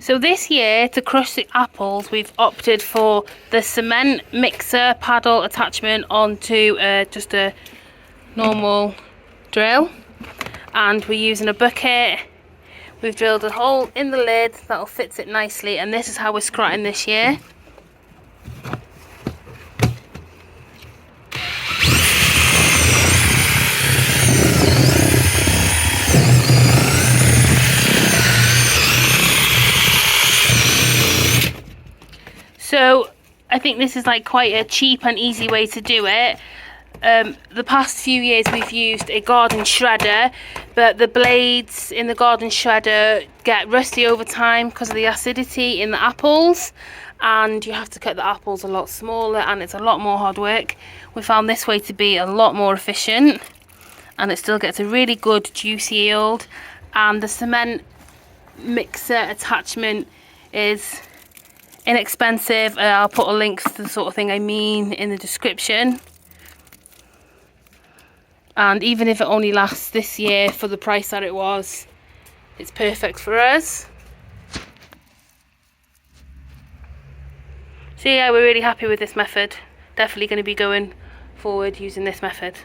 So this year, to crush the apples, we've opted for the cement mixer paddle attachment onto just a normal drill. And we're using a bucket. We've drilled a hole in the lid that'll fit it nicely, and this is how we're scratting this year. So I think this is like quite a cheap and easy way to do it. The past few years we've used a garden shredder, but the blades in the garden shredder get rusty over time because of the acidity in the apples, and you have to cut the apples a lot smaller, and it's a lot more hard work. We found this way to be a lot more efficient, and it still gets a really good juicy yield. And the cement mixer attachment is inexpensive. I'll put a link to the sort of thing I mean in the description. And even if it only lasts this year for the price that it was, it's perfect for us. So yeah, we're really happy with this method. Definitely going to be going forward using this method.